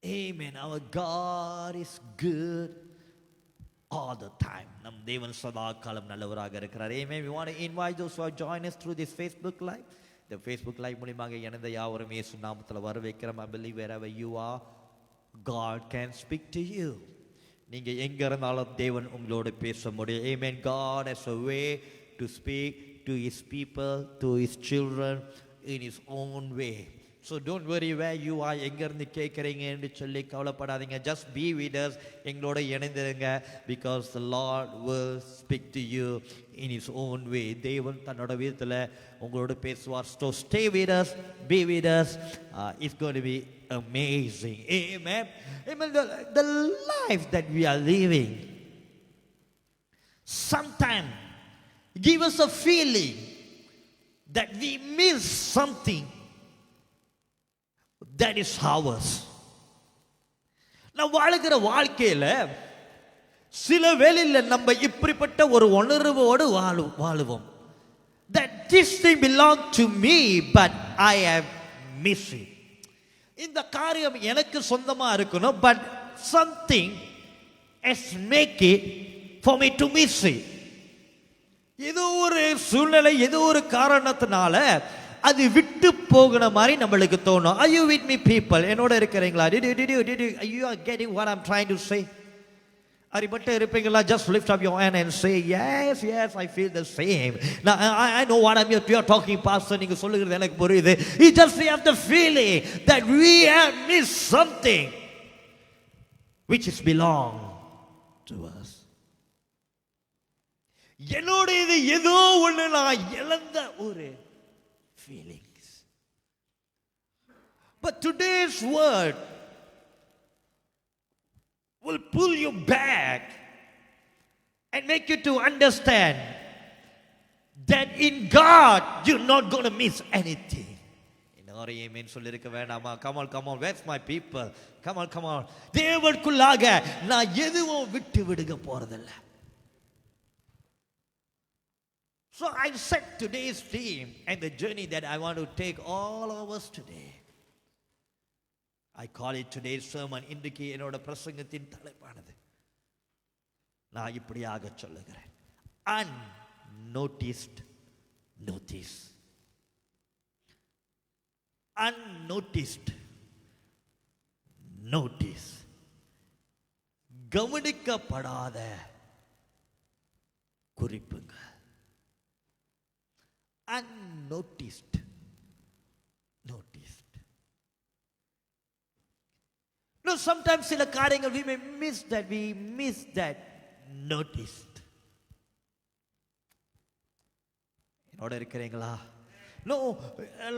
Amen. Our God is good all the time. நம் தேவன் சதா காலம் நல்லவராக இருக்கிறார். Amen. We want to invite those who are joining us through this Facebook live. The Facebook live மூலமாக இணைந்த யாவரும் இயேசு நாமத்தில் வரவேற்கிறோம். I believe wherever you are, God can speak to you. நீங்க எங்க இருந்தாலும் தேவன் உங்களோடு பேச முடியும். Amen. God has a way to speak to his people, to his children in his own way. So don't worry where you are, எங்க இருந்து கேட்குறீங்கன்னு சொல்லி கவலைப்படாதீங்க. Just be with us, எங்களோட இணைந்திருங்க. Because the Lord will speak to you in his own way. தேவன் தன்னோட விதத்தில் உங்களோட பேசுவார். So stay with us, be with us. It's going to be amazing. Amen. Amen. The life that we are living sometimes give us a feeling that we miss something that is ours. நான் வாழ்கிற வாழ்க்கையில சில வேளையில நம்ம இப்படிப்பட்ட ஒரு உணர்வோடு வாழுவோம். That this thing belong to me but I have missed it. இந்த காரியம் எனக்கு சொந்தமா இருக்கணும், but something has make it for me to miss it. ஏதோ ஒரு சூழ்நிலை, ஏதோ ஒரு காரணத்தினால அது விட்டு போகிற மாதிரி நம்மளுக்கு தோணும். Are you with me people? என்னோட இருக்கிறீங்களா? You are getting what I'm trying to say? அறிபட்ட இருப்பீங்களா? Just lift up your hand and say yes, I feel the same. Now I know what you are talking, pastor. நீங்க சொல்லுகிறது எனக்கு புரியுது. You just have the feeling that we have missed something which is belong to us. என்னோட இது ஏதோ ஒன்று நான் இழந்த ஒரு feelings. But today's word will pull you back and make you to understand that in God you're not going to miss anything. இன்னொரு ஏமேன் சொல்லிருக்க வேண்டாமா? Come on, where's my people? Come on. தேவனுக்குள்ளாக நான் எதுவும் விட்டு விடுக போறதில்லை. So I set today's theme and the journey that I want to take all of us today. I call it today's sermon. இன்றைக்கு என்னோட பிரசங்கத்தின் தலைப்பானது நான் இப்படியாக சொல்லுகிறேன். Unnoticed notice. Unnoticed notice. கவனிக்கப்படாத குறிப்புங்க. Unnoticed noticed. No, sometimes சில காரியங்கள் we may miss that noticed. என்னோட இருக்கிறீங்களா? No,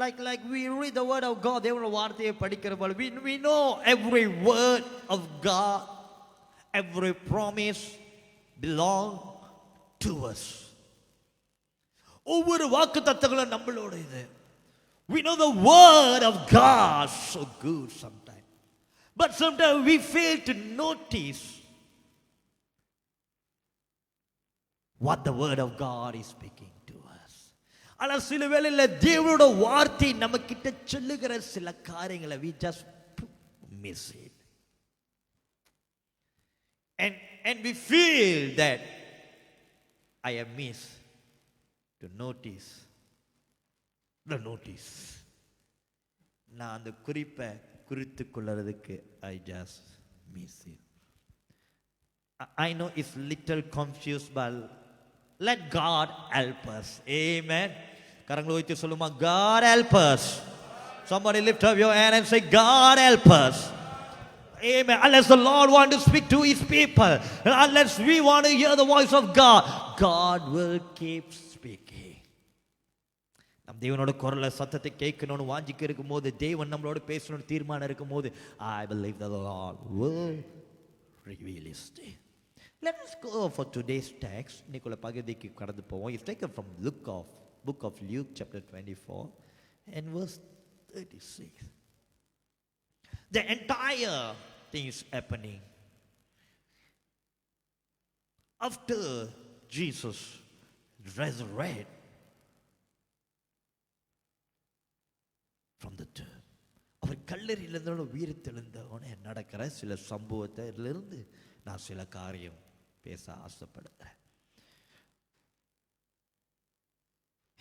like we read the word of God, தேவனுடைய வார்த்தையை படிக்கிறபோது we know every word of God, every promise belong to us. ஒவ்வொரு வாக்குத்தத்தங்களும் நம்மளோட இது. We know the word of God so good sometimes, but sometimes we fail to notice what the word of God is speaking to us. ஆனால் சில வேளையில தேவனோட வார்த்தை நம்ம கிட்ட சொல்லுகிற சில காரியங்களை we just miss it, and we feel that I have missed to notice the notice. நான் அந்த குறிப்பை குறித்து கொள்றதுக்கு I just miss it. I know it's little confused, but let God help us. Amen. கரங்களை உயர்த்தி சொல்லுமா, God help us. Somebody lift up your hand and say, God help us. Amen. Unless the Lord want to speak to his people, unless we want to hear the voice of God, God will keep speaking. நம் தேவனோட குரலை சத்தத்தை கேட்கணும்னு வாஞ்சிக்க இருக்கும் போது, தேவன் நம்மளோட பேசணும்னு தீர்மானம் இருக்கும் போது, I believe that the Lord will reveal his name. Let us go for today's text. இன்னைக்குள்ள பகுதிக்கு கடந்து போவோம். It's taken from book of Luke chapter 24 and verse 36. The entire thing is happening after Jesus resurrected from the tomb. அவர் கல்லறையிலிருந்து உயிர்த்தெழுந்தவனே நடக்கிற சில சம்பவத்திலிருந்து நான் சில காரியம் பேச ஆசைப்படுகிறேன்.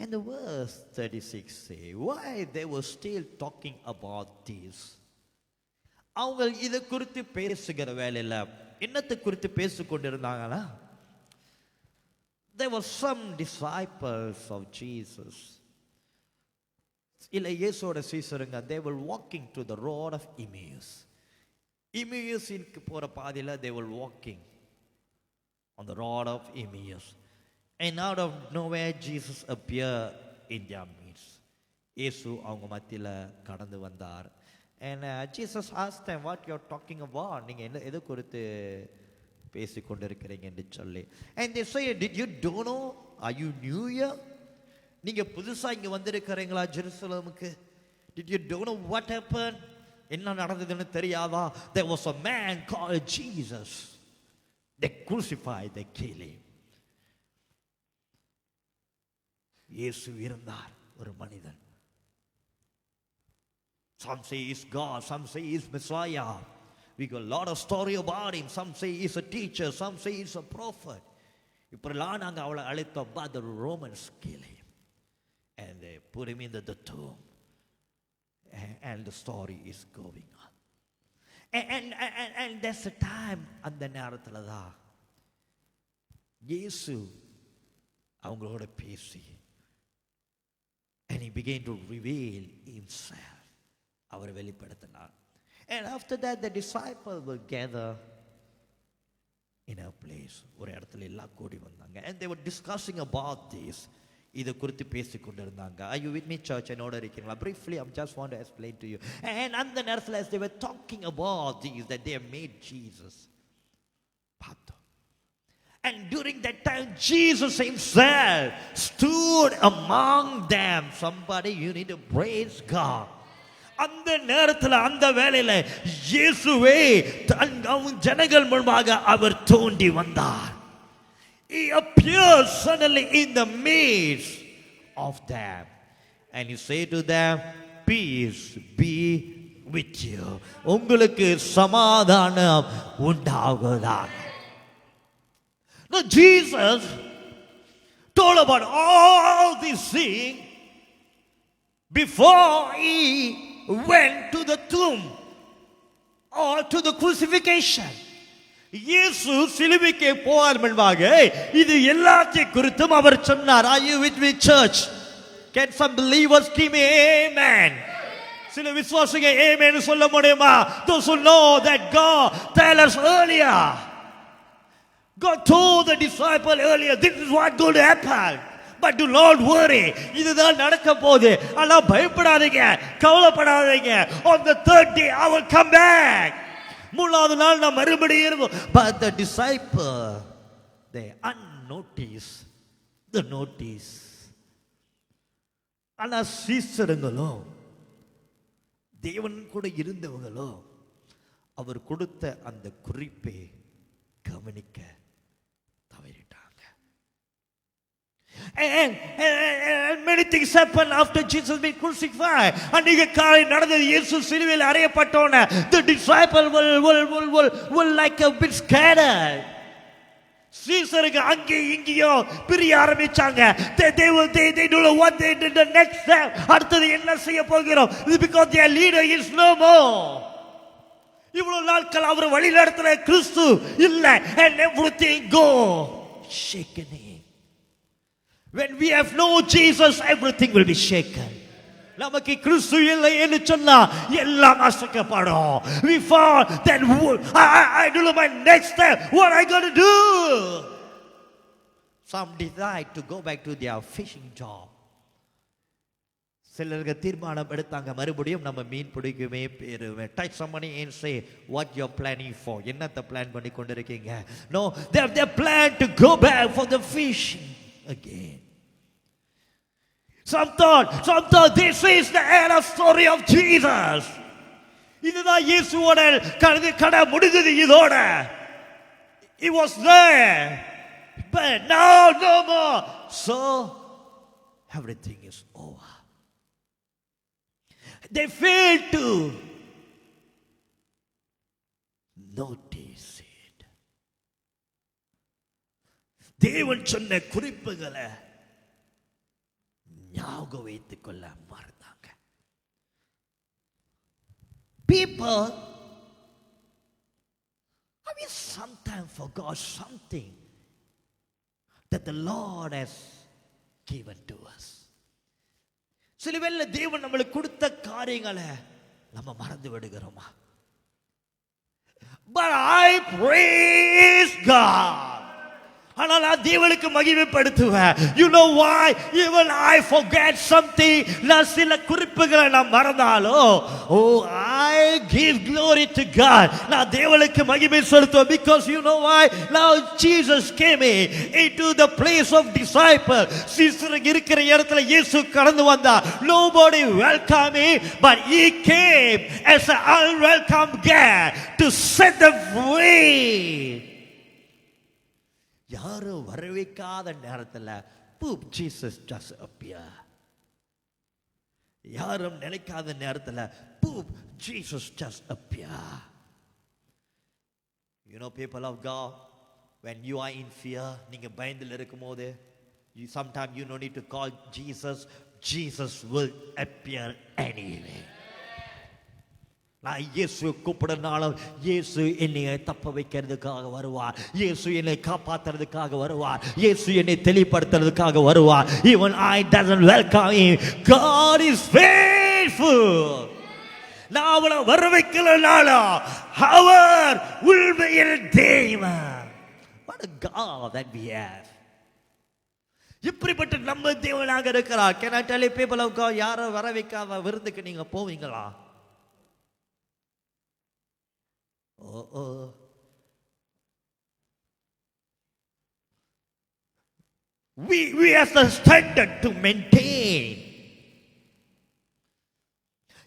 And the verse 36 say, why they were still talking about this? அவங்க இதை குறித்து பேசுகிற வேலையில் என்னத்தை குறித்து பேசிக்கொண்டிருந்தாங்கன்னா, there were some disciples of Jesus. இல்லை இயேசுவோட சீசருங்க, they were walking to the road of Emmaus. Emmausக்கு போகிற பாதையில் they were walking on the road of Emmaus. And out of nowhere Jesus appeared in their midst. இயேசு அவங்க மத்தியில் கடந்து வந்தார். And Jesus asked them, what you're talking about? நீங்கள் என்ன எது குறித்து பேசிக்கொண்டிருக்கிறீங்க என்று சொல்லி. And they say, did you don't know? Are you new here? நீங்கள் புதுசாக இங்கே வந்திருக்கிறீங்களா ஜெருசலேமுக்கு? Did you don't know what happened? என்ன நடந்ததுன்னு தெரியாதா? There was a man called Jesus. They crucified, they killed him. இயேசு இருந்தார், ஒரு மனிதன். Some say he's God, some say he's Messiah. We got a lot of story about him. Some say he's a teacher, some say he's a prophet. இப்பெல்லாம் நாங்கள் அவளை அழைத்தோம். But the Romans killed him and they put him in the tomb. And the story is going on. And that's the time, அந்த நேரத்தில் தான் இயேசு அவங்களோட பேசி, and he began to reveal himself. அவர் வெளிப்படுத்தினார். And after that the disciples will gather in a place. ஒரு இடத்துல எல்லாம் கூடி வந்தாங்க. And they were discussing about this. இதை குறித்து பேசிக்கொண்டிருந்தாங்க. Are you with me, church? என்னோட இருக்கீங்களா? Briefly, I just want to explain to you. And அந்த நேரத்தில் as they were talking about this, that they have made Jesus. பார்த்தோம். And during that time, Jesus himself stood among them. Somebody, you need to praise God. அந்த நேரத்தில் அந்த வேளையில் இயேசுவே ஜனங்கள் முன்பாக அவர் தோன்றி வந்தார். He appeared suddenly in the midst of them. And he said to them, peace be with you. உங்களுக்கு சமாதானம் உண்டாகுதாக. Now Jesus told about all these things before he went to the tomb or to the crucifixion. இயேசு சிலுவைக்கு போவார் முன்பாக இது எல்லாத்தையும் குறித்தும் அவர் சொன்னார். Are you with me, church? Can some believers give me amen? சில விசுவாசிங்க amen சொல்ல முடியுமா? Those who know that God tell us earlier. God told the disciple earlier, this is what going to happen. But do not worry. இதுதான் நடக்க போகுது. ஆனா பயப்படாதீங்க, கவலைப்படாதீங்க. On the third day I will come back. மூணாவது நாள் நான் மறுபடியும் இருக்கும். But the disciple, they unnoticed the notice. ஆனா சீசருங்களோ தேவன் கூட இருந்தவங்களோ அவர் கொடுத்த அந்த குறிப்பை கவனிக்க தவறிட்டாங்க. And many things happen after Jesus been crucified. அன்றைய காலை நடந்தது. இயேசு சிலுவையில் அறையப்பட்டோன the disciple will like a bit scattered. சீசருக்கு அங்கே இங்கேயோ பிரிய ஆரம்பிச்சாங்க. They don't know what they did the next step. அடுத்தது என்ன செய்ய போகிறோம்? Because their leader is no more. இவ்வளவு நாட்கள் அவர் வழி நடத்துற கிறிஸ்து இல்ல. And everything go shaken. When we have no Jesus, everything will be shaken. நமக்கு கிறிஸ்து இல்லை என்று சொன்னா எல்லாம் அசைக்கப்படும். We fall, then I don't know my next step. What I going to do? Some decide to go back to their fishing job. சிலருக்கு தீர்மானம் எடுத்தாங்க, மறுபடியும் நம்ம மீன் பிடிக்குமே பேருமே. Touch somebody and say, what you're planning for? என்னத்தை plan பண்ணி கொண்டிருக்கீங்க? No, they plan to go back for the fishing again. Some thought this is the end of story of Jesus. இதுதான் இயேசுவோட கதை முடிஞ்சது இதோட. He was there, but now no more. So everything is over. They failed to notice it. தேவன் சொன்ன குறிப்புகளை ஞாபகம் வைத்துக் கொள்ள மறந்தாங்க. People have sometimes forgot something that the Lord has given to us. சில வேளை தேவன் நம்மளுக்கு கொடுத்த காரியங்களை நம்ம மறந்து விடுகிறோமா? But I praise God. ஆனால் நான் தேவனுக்கு மகிமைப்படுத்துவேன். You know why? Even I forget something. நான் சில குறிப்புகளை நான் மறந்தாலும், oh, I give glory to God. நான் தேவனுக்கு மகிமை செலுத்துவேன். Because you know why? Now Jesus came into the place of disciple. சீசர்கள் இருக்கிற இடத்துல இயேசு கடந்து வந்தார். Nobody welcomed him, but he came as an unwelcome guest to set them free. யாரும் வரவேற்காத நேரத்தில் poop Jesus just appear. யாரும் நினைக்காத நேரத்தில் poop Jesus just appear. You know, people of God, when you are in fear, நீங்க பயந்தில் இருக்கும்போது, sometimes you don't need to call Jesus. Jesus will appear anyway. நான் இயேசு கூப்பிடனாலும் இயேசு என்னை தப்ப வைக்கிறதுக்காக வருவார். இயேசு என்னை காப்பாற்றுறதுக்காக வருவார். இயேசு என்னை தெளிப்படுத்துறதுக்காக வருவார். Even I doesn't welcome him. God is faithful. நான் அவளை வர வைக்கலனாலும் அவர் உண்மையில் தேவன். What a God that we have. இப்படிப்பட்ட நம்ம தேவனாக இருக்கிறார். Can I tell you, people of God, யாரும் வர வைக்காத விருந்துக்கு நீங்க போவீங்களா? We have the standard to maintain.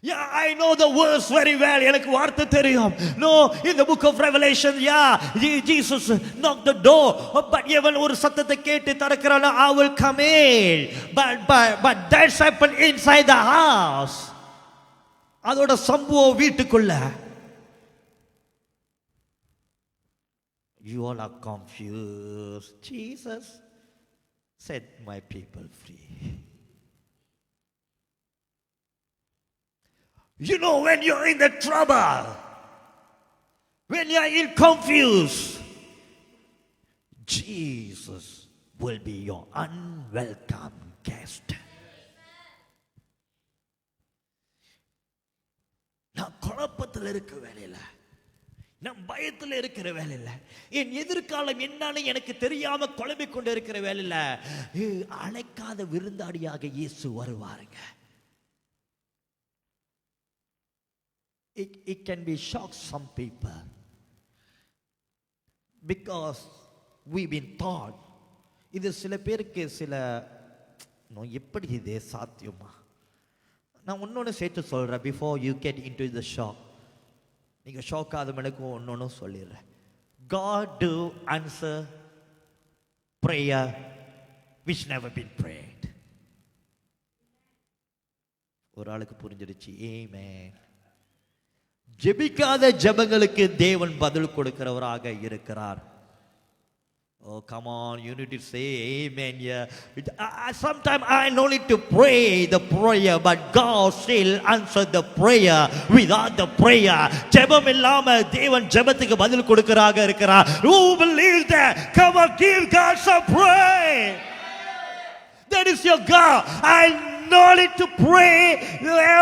Yeah, I know the verse very well. எனக்கு வார்த்தை தெரியும். No, in the book of Revelation, yeah, Jesus knocked the door. But even ஒரு சத்தத்தை கேட்டு திறக்கறானா, I will come in. But that's happened inside the house. அதோட சம்பவம் வீட்டுக்குள்ள. You all are confused. Jesus set my people free. You know, when you're in the trouble, when you're in confused, Jesus will be your unwelcome guest. நான் குழப்பத்தில் இருக்க வேலையில, நான் பயத்தில் இருக்கிற வேலையில, என் எதிர்காலம் என்னன்னு எனக்கு தெரியாம குழம்பிக் கொண்டு இருக்கிற வேலையில அழைக்காத விருந்தாடியாக இயேசு வருவாருங்க. It can be shock some people because we've been taught. இது சில பேருக்கு சில எப்படி இது சாத்தியமா? நான் ஒன்னொன்னு சேர்த்து சொல்றேன். before you get into the shock, நீங்க ஷாக் ஆகாதவனுக்கு ஒன்னொன்னு சொல்லிடுறேன். God do answer prayer which never been prayed. ஒரு ஆளுக்கு புரிஞ்சிருச்சு. ஆமென். ஜெபிக்காத ஜெபங்களுக்கு தேவன் பதில் கொடுக்கிறவராக இருக்கிறார். Oh, come on, you need to say amen here. Sometimes I no need to pray the prayer, but God still answered the prayer without the prayer. ஜெபம் இல்லாம தேவன் ஜெபத்துக்கு பதில் கொடுக்கறாக இருக்கிறார். Who believes that? Come on, give God some praise. That is your God. I no need to pray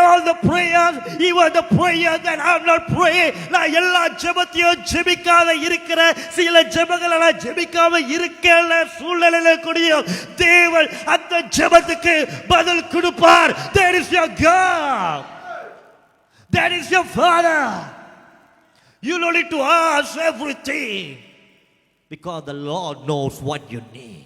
all the prayers, even the prayer that I'm not praying. நான் எல்லா ஜெபத்தையும் ஜெபிக்காத இருக்கிற சில ஜெபங்களை நான் ஜெபிக்காம இருக்கல சூழ்நிலையில கூடிய தேவன் அந்த ஜெபத்துக்கு பதில் கொடுப்பார். That is your God. That is your Father. You don't need to ask everything because the Lord knows what you need.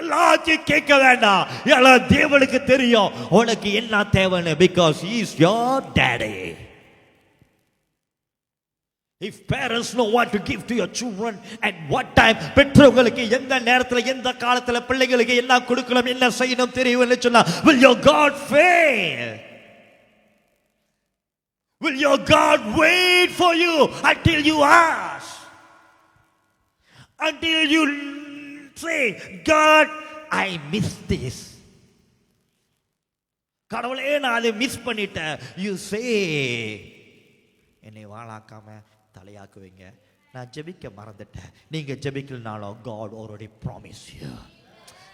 எல்லாத்தையும் கேட்க வேண்டாம். எல்லாம் தேவனுக்கு தெரியும் உனக்கு என்ன தேவைன்னு. because he is your daddy. If parents know what to give to your children at what time, பெற்றோர்களுக்கு எந்த நேரத்துல எந்த காலத்துல பிள்ளைகளுக்கு என்ன கொடுக்கணும் என்ன செய்யணும் தெரியும்னு சொன்னா, will your God fail? Will your God wait for you until you ask? Until you say, God, I miss this. கடவுளே நான் அதை மிஸ் பண்ணிட்டேன். You say, என்னை வாழாக்காம தலையாக்குவீங்க. நான் ஜெபிக்க மறந்துட்டேன். நீங்க ஜெபிக்கலனாலும் God already promised you.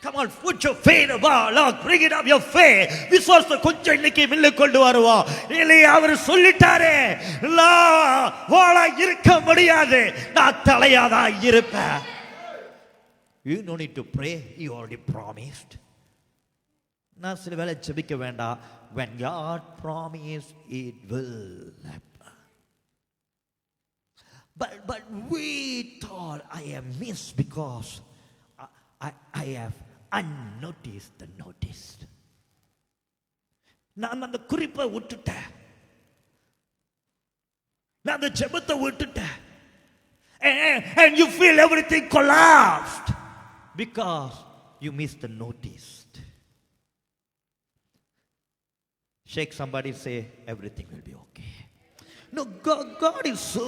Come on, put your faith above, Lord, bring it up your faith. விசுவாசத்தை கொஞ்சம் இன்னைக்கு மில்ல கொண்டு வருவோம். இல்லையா அவர் சொல்லிட்டாரே, வாழா இருக்க முடியாது, நான் தலையாதான் இருப்பேன். You no need to pray, he already promised. நான் சில வேளை ஜெபிக்க வேண்டாம். When God promised, it will happen. But we thought I am missed because I have unnoticed the noticed. நான் அந்த குறிப்பை விட்டுட்டேன். நான் அந்த ஜெபத்தை விட்டுட்டேன். And you feel everything collapsed because you missed the noticed. Shake somebody, say, everything will be okay. No, God is so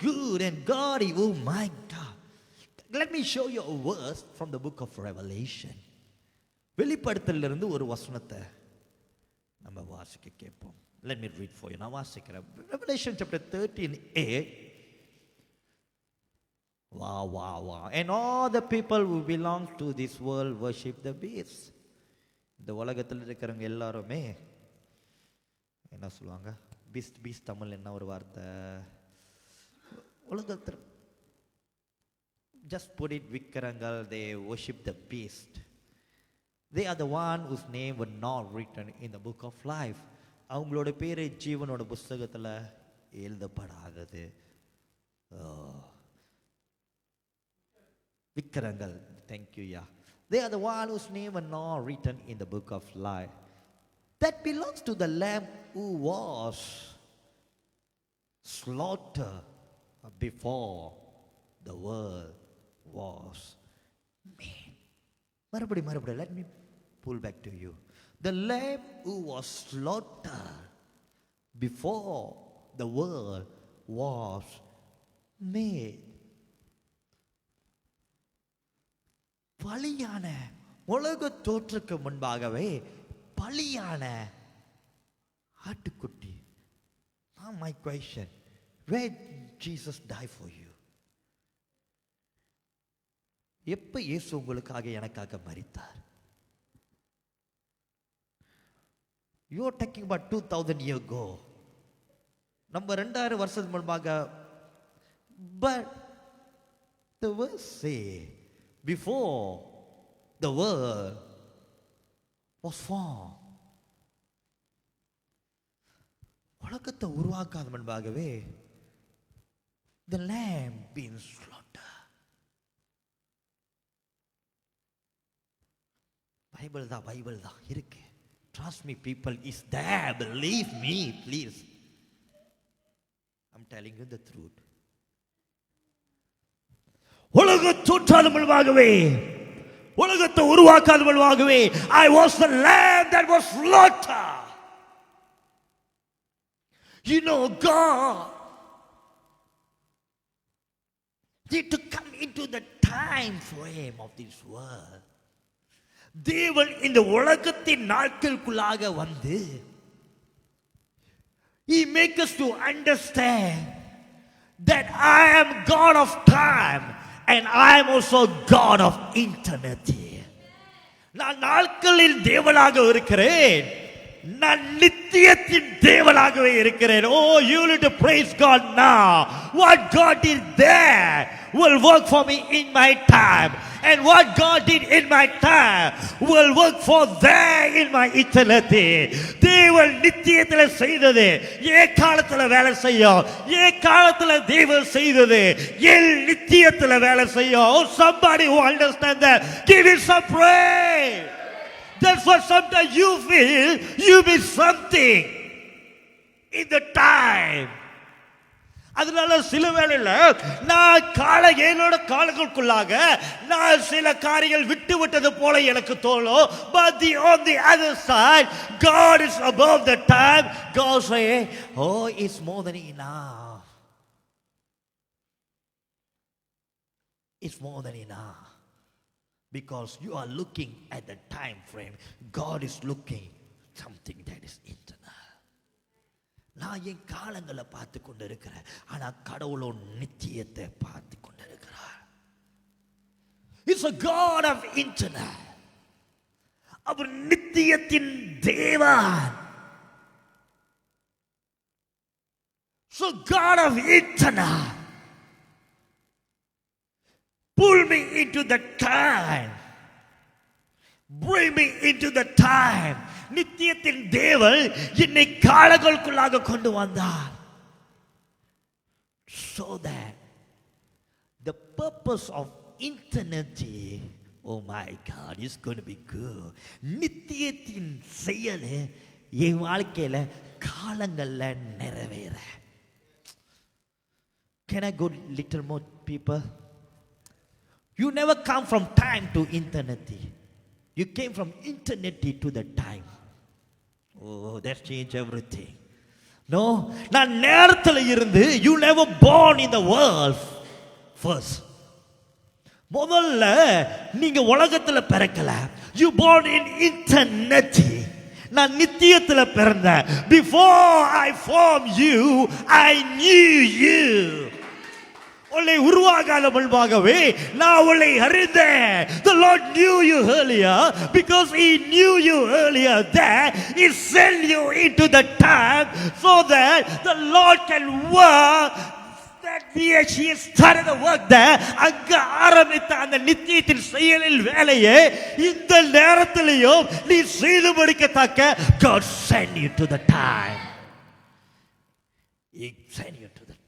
good, and God, oh my God. Let me show you a verse from the book of Revelation. வெளிப்படுத்தலிலிருந்து ஒரு வசனத்தை நம்ம வாசிக்க கேட்போம். Let me read for you. நான் வாசிக்கிறேன். Revelation chapter 13:8. Wow. And all the people who belong to this world worship the beast. இந்த உலகத்தில் இருக்கிறவங்க எல்லாருமே என்ன சொல்லுவாங்க? பீஸ்ட் தமிழ் என்ன ஒரு வார்த்தை? உலகத்தில் just put it விக்கிரங்கள். They worship the beast. They are the one whose name were not written in the book of life. அவங்களோட பேரு ஜீவனோட புஸ்தகத்தில் எழுதப்படாதது. விக்கிரங்கள். Thank you, yeah. They are the one whose name were not written in the book of life. That belongs to the Lamb who was slaughtered before the world was made. மறுபடி, let me pull back to you. The Lamb who was slaughtered before the world was made. பலியான உலக தோற்றுக்கு முன்பாகவே பலியான ஆட்டுக்குட்டி. Now my question, where Jesus died for you? எப்ப இயேசு உங்களுக்காக எனக்காக மரித்தார்? You are talking about 2000 years ago. நம்ம 2000 வருஷத்துக்கு முன்பாக. But the verse say before the world was formed. உலகத்தை உருவாக்காத முன்பாகவே the lamb been slaughtered. Bible தான் இருக்கு. Trust me people, is there. Believe me please. I'm telling you the truth. உலக தோற்றாத முன்பாகவே, உலகத்தை உருவாக்காத முன்பாகவே I was the lamb that was slaughtered. You know, God need to come into the time frame of this world. தேவன் இந்த உலகத்தின் நாட்களுக்குள்ளாக வந்து He makes us to understand that I am God of time and I am also God of eternity. நான் நாட்களில் தேவனாக இருக்கிறேன், நான் நித்தியத்தின் தேவனாகவே இருக்கிறேன். Oh, you need to praise God now. What God did there will work for me in my time, and what God did in my time will work for there in my eternity. தேவன் நித்தியத்தில் செய்தது ஏன் காலத்தில் வேலை செய்யும், ஏன் காலத்தில் தேவன் செய்தது என் நித்தியத்தில் வேலை செய்யும். Oh, somebody who understand that, give it some praise. That's what sometimes you feel you miss something in the time. அதனால சில வேளையில நான் என்னோட காலங்களுக்குள்ளாக நான் சில காரியங்கள் விட்டு விட்டது போல எனக்கு தோணும். But on the other side, God is above the time. God say, oh, it's more than enough. It's more than enough. Because you are looking at the time frame. God is looking something that is eternal. நான் என் காலங்களை பார்த்து கொண்டு இருக்கிறேன், ஆனா கடவுளோ நித்தியத்தை பார்த்து கொண்டு இருக்கிறார். It's a God of eternal. அவர் நித்தியத்தின் தேவன். So God of eternal, pull me into the time. Bring me into the time. நித்தியத்தின் தேவன் என்னை காலங்களுக்குள்ளாக கொண்டு வந்தார். So that the purpose of eternity, oh my God, is going to be good. நித்தியத்தின் செயல் என் வாழ்க்கையில காலங்கள்ல நிறைவேற. Can I go little more people? You never come from time to eternity. You came from eternity to the time. Oh, that changed everything. No, நான் நேரத்தில் இருந்து, you never born in the world first. முதல்ல நீங்க உலகத்தில் பிறக்கல. You born in eternity. நான் நித்தியத்தில் பிறந்தேன். Before I formed you, I knew you. உன்னை உருவாகாத முன்பாகவே நான் உன்னை அறிந்தேன். The Lord knew you earlier. Because He knew you earlier, that He sent you into the time so that the Lord can work. That He started the work there. அங்க ஆரம்பித்த அந்த நித்தியத்தின் செயலில் வேலையை இந்த நேரத்திலேயும் நீ செய்து முடிக்கத்தக்க God sent you to the time. He sent you to the time.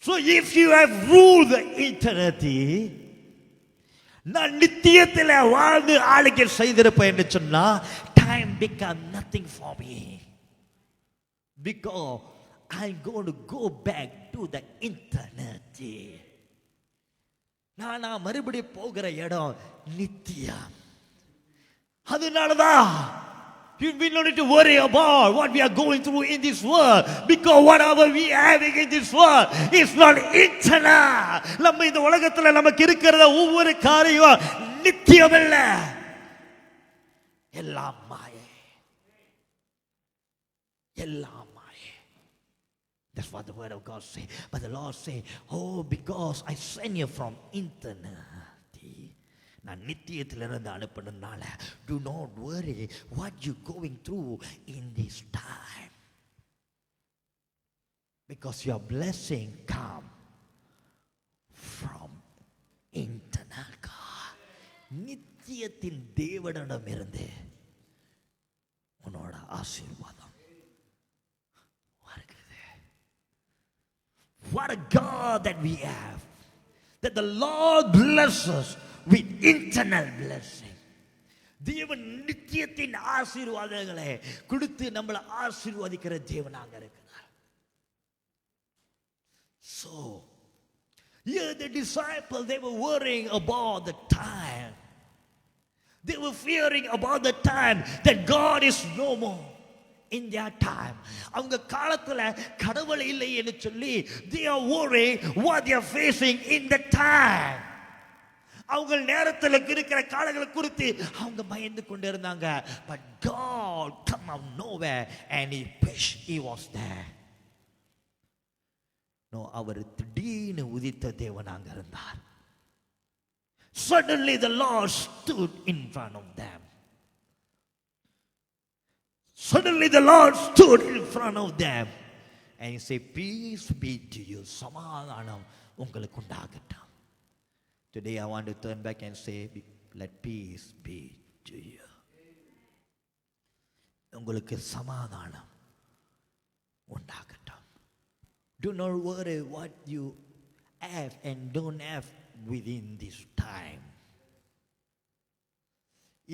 So if you have ruled the eternity, நான் நித்தியத்தில் வாழ்ந்து ஆளுகை செய்திருப்பேன் என்று சொன்னா, time become nothing for me. Because I'm going to go back to the eternity. நான் மறுபடியும் போகிற இடம் நித்தியம். அதனாலதான் we don't need to worry about what we are going through in this world, because whatever we are having in this world is not eternal. நம்ம இந்த உலகத்துல நமக்கு இருக்கிற ஒவ்வொரு காரியம் நித்தியம் இல்ல, எல்லாம் மாயை, எல்லாம் மாயை. That's what the word of God say. But the Lord say, oh, because I sent you from eternity, நான் நித்தியத்திலிருந்து அனுப்பினதுனால, do not worry what you going through in this time, because your blessing come from eternal God. நித்தியத்தின் தேவனிடமிருந்து உன்னோட ஆசீர்வாதம் வருகிறது. What a God that we have, that the Lord blesses with eternal blessing. தேவன் நித்தியத்தின் ஆசீர்வாதங்களை கொடுத்து நம்மளை ஆசீர்வதிக்கிற தேவனாக இருக்கிறார். So here the disciples, they were worrying about the time. They were fearing about the time that God is no more in their time. அவங்க காலத்துல கடவுள் இல்லை என்று சொல்லி, they are worrying what they are facing in the time. அவங்க நேரத்தில் இருக்கிற காலங்களை குறித்து அவங்க பயந்து கொண்டு இருந்தாங்க. But God come out nowhere and He was there. No, அவர் திடீர்னு உதித்த தேவனாக இருந்தார். Suddenly the Lord stood in front of them. Suddenly the Lord stood in front of them and He said, peace be to you. சமாதானம் உங்களுக்கு உண்டாகட்டும். Today I want to turn back and say, let peace be to you. உங்களுக்கு சமாதானம் உண்டாகட்டும். Do not worry what you have and don't have within this time.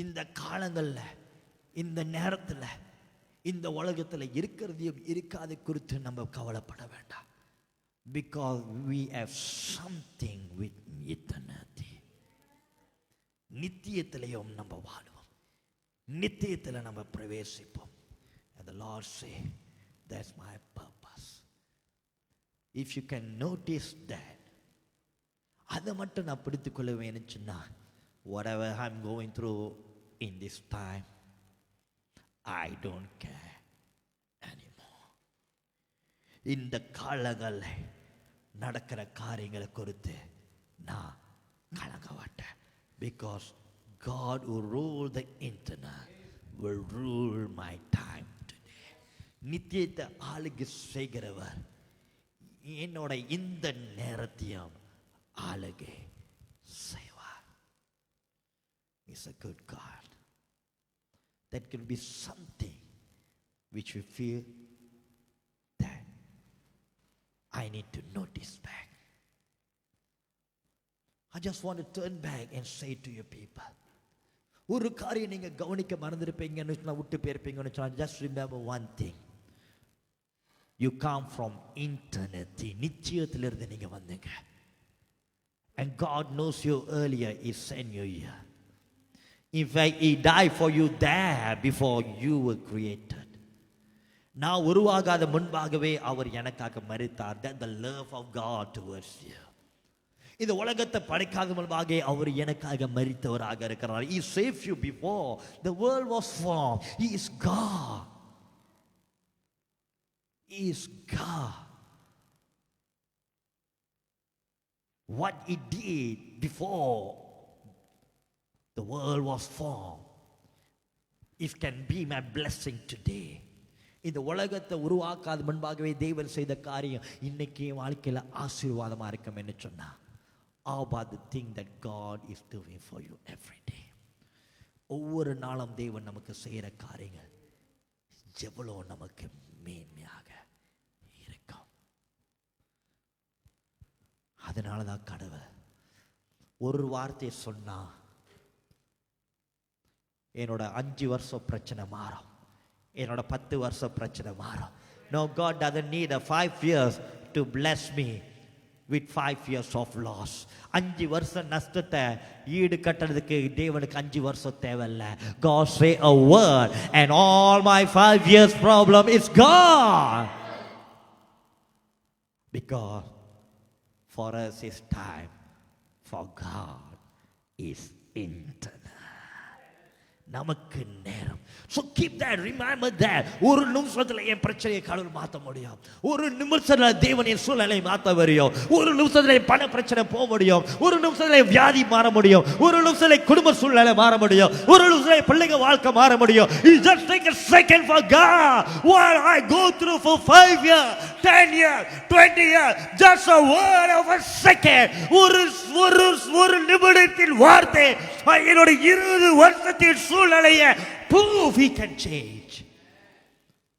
இந்த காலங்கள்ல, இந்த நேரத்துல, இந்த உலகத்தில் இருக்கிறதையும் இருக்காது குறித்து நம்ம கவலைப்பட வேண்டாம். Because we have something with eternity. நித்தியத்திலையும் நம்ம வாழுவோம், நித்தியத்தில் நம்ம பிரவேசிப்போம். And the Lord say, that's my purpose. If you can notice that, அதை மட்டும் நான் பிடித்துக்கொள்ளுவேன்னு சொன்னா, whatever I'm going through in this time, I don't care anymore. இந்த காலங்களில் நடக்கிற காரியங்களை குறித்து நான் கலங்க மாட்டேன். Because God who rule the internet will rule my time today. நித்தியத்தை ஆளுகை செய்கிறவர் என்னோட இந்த நேரத்தையும் ஆளுகை செய்வார். He's a good God. That can be something which we feel that I need to notice back. I just want to turn back and say to your people, ஒரு காரியம் நீங்க கவனிக்க மறந்துருப்பீங்கன்னு சொன்னா, விட்டு போயிருப்பீங்கன்னு சொன்னா, just remember one thing. You come from eternity. நிச்சயத்திலிருந்து நீங்க வந்தீங்க. And God knows you earlier. He sent you here. In fact, He died for you there before you were created. நான் உருவாகாத முன்பாகவே அவர் எனக்காக மரித்தார். That the love of God towards you. இந்த உலகத்தை படைக்காத முன்பாக அவர் எனக்காக மரித்தவராக இருக்கிறார். He saved you before the world was formed. He is God. He is God. What He did before the world was formed, it can be my blessing today. இந்த உலகத்தை உருவாக்காத முன்பாகவே தேவன் செய்த காரியம் இன்னைக்கு வாழ்க்கையில ஆசீர்வாதமா இருக்கும் என்று சொன்னா, how about the thing that God is doing for you every day? ஒவ்வொரு நாளும் தேவன் நமக்கு செய்யற காரியங்கள் எவ்வளவு நமக்கு மேன்மையாக இருக்கும். அதனாலதான் கடவுள் ஒரு வார்த்தை சொன்னா என்னோட 5 வருஷம் பிரச்சனை மாறும், என்னோட 10 வருஷம் பிரச்சனை மாறும். No, God doesn't need a 5 years to bless me with 5 years of loss. 5 வருஷம் நஷ்டத்தை ஈடு கட்டுறதுக்கு தேவனுக்கு 5 வருஷம் தேவையில்லை. God say a word and all my 5 years problem is gone. Because for us is time, for God is eternal. நமக்கு நேரம். So keep that, remember that. ஒரு நிமிஷத்துல என் பிரச்சனையை கடவுள் மாற்ற முடியும். ஒரு நிமிஷத்துல தேவன் என் சூழ்நிலையை மாற்ற முடியும். ஒரு நிமிஷத்துல பண பிரச்சனை போக முடியும். ஒரு நிமிஷத்துல வியாதி மாற முடியும். ஒரு நிமிஷத்துல குடும்ப சூழ்நிலை மாற முடியும். ஒரு நிமிஷத்துல பிள்ளைங்க வாழ்க்கை மாற முடியும். You just take a second for God. What I go through for 5 years, 10 years, 20 years, just a word of a second. ஒரு நிமிடத்தின் வார்த்தை என்னோட 20 வருஷத்தின் சூழ்நிலையை prove He can change.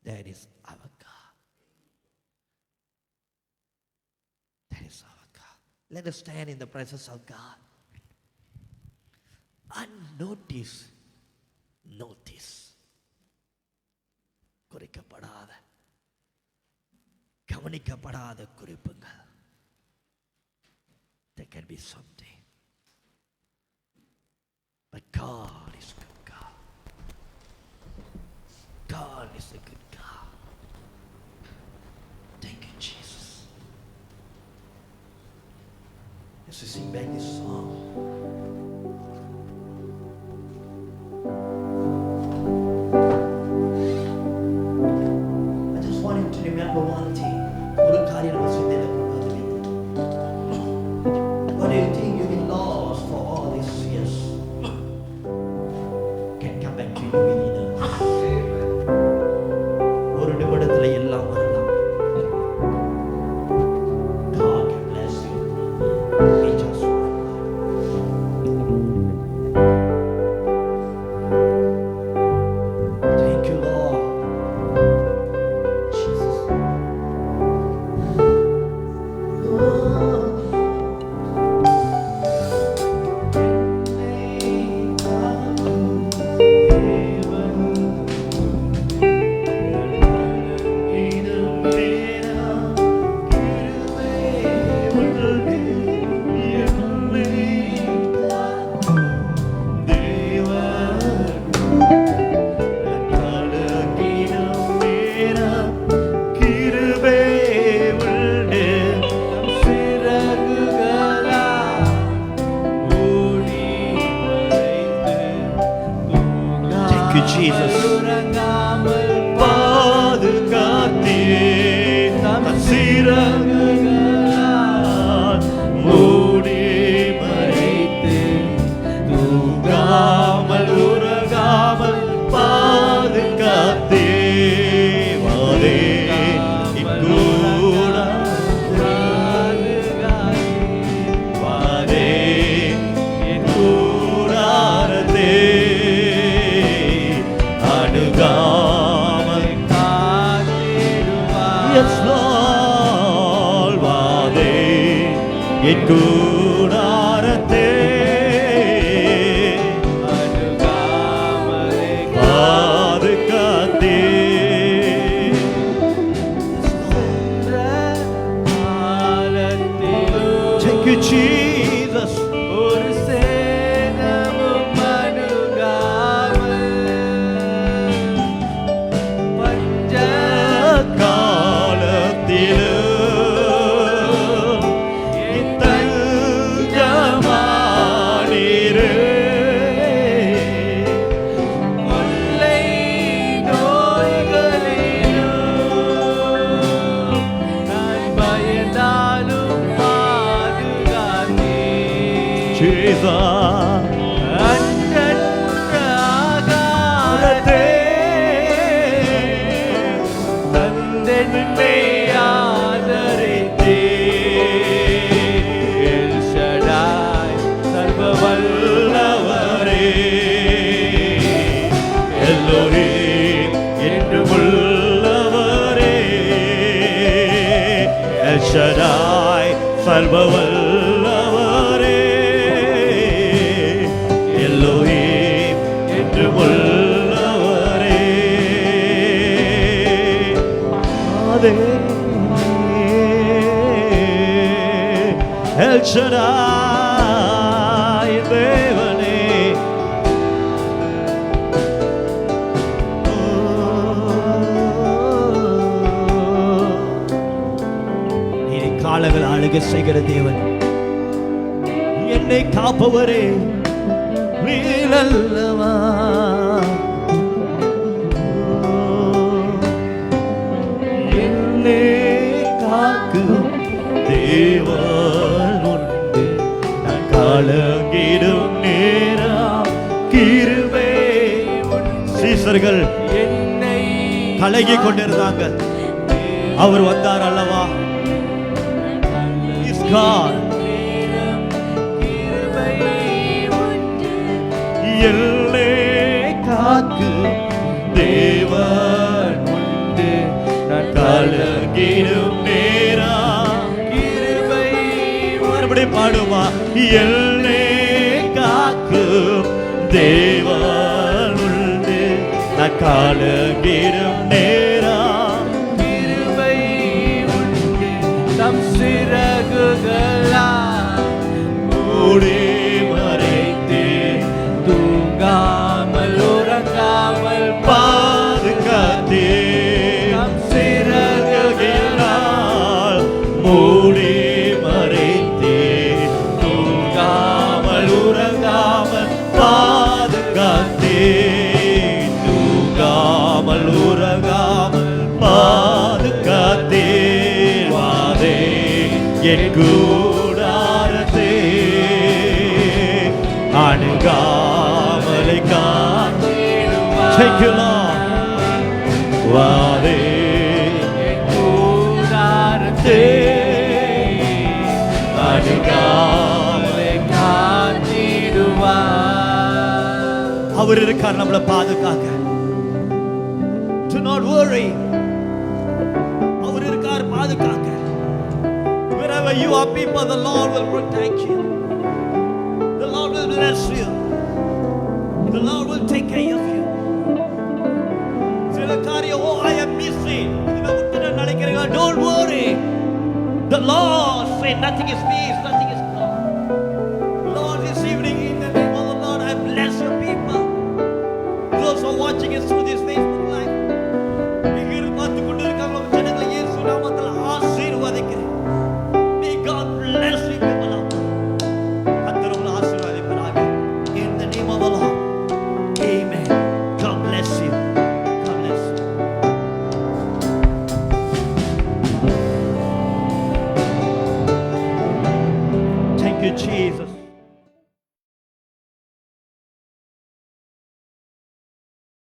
That is our God. That is our God. Let us stand in the presence of God. Unnoticed notice. குறிக்கப்படாத கவனிக்கப்படாத குறிப்புகள். There can be something. But God is good God. God is a good God. Thank you, Jesus. As we sing back this song, I just want you to remember one thing. ஒரு காரியம் நம்ம சிந்தையில கொண்டு வந்து what do you think you've been lost for all these years can come back to you within us. ஒரு நிமிடத்துல எல்லாம் வரலாம். God can bless you in just one word. Thank you, Lord. Jesus. சிறகுகளால் மூடி மறைத்து தூங்காமல் உறங்காமல் பாதுகாத்தே வாதே என் கூடாரத்தே பாதுகாத்தே Thank you, Jesus. ஒரு சேதமும் அணுகாமல் பஞ்ச காலத்திலும் ஷடாய் சர்வவல்லவரே எல்லோஹீம் என்று உள்ளவரே அதே எல் ஷடாய் தேவனே காலங்கள் ஆளுக செய்கிற தேவன் என்னை காப்பவரே நீலல்லவா என்னை காக்கும் தேவன் உண்டு நான் காலங்கிடும் நேரம் கிருபை சீசர்கள் என்னை கலங்கி கொண்டிருந்தாங்க அவர் வந்தார் அல்லவா God எல்லை காக்கு தேவன் உண்டு நான் கலங்கிடும் நேரம் கிருபை மறுபடியும் பாடுமா எல்லை காக்கு தேவன் உண்டு நான் கலங்கிடும் நேரம் கிருபை உண்டு தம் மூடி மறைத்து தூங்காமல் உறங்காமல் பாதுகாத்தே சிறகுகளால் மூடி மறைத்து தூங்காமல் உறங்காமல் பாதுகாத்தே தூங்காமல் உறங்காமல் பாதுகாத்தே வாதே என் கூடாரத்தே அணுகாமலை காத்திடுவார் வாதே என் கூடாரத்தே அணுகாமலை காத்திடுவார் அவர் இருக்கார் நம்மளை பாதுகாக்க Do not worry அவர் இருக்கார் பாதுகாக்க Wherever you are people, the Lord will protect you. The Lord will bless you. The Lord will take care of you. Oh, I am missing. Don't worry. The Lord said nothing is missed, nothing is gone. Lord, this evening in the name of the Lord, I bless your people. Those who are watching us through this Facebook live. May God bless you people out there. In the name of the Lord. Amen. God bless you. God bless you. you, Jesus.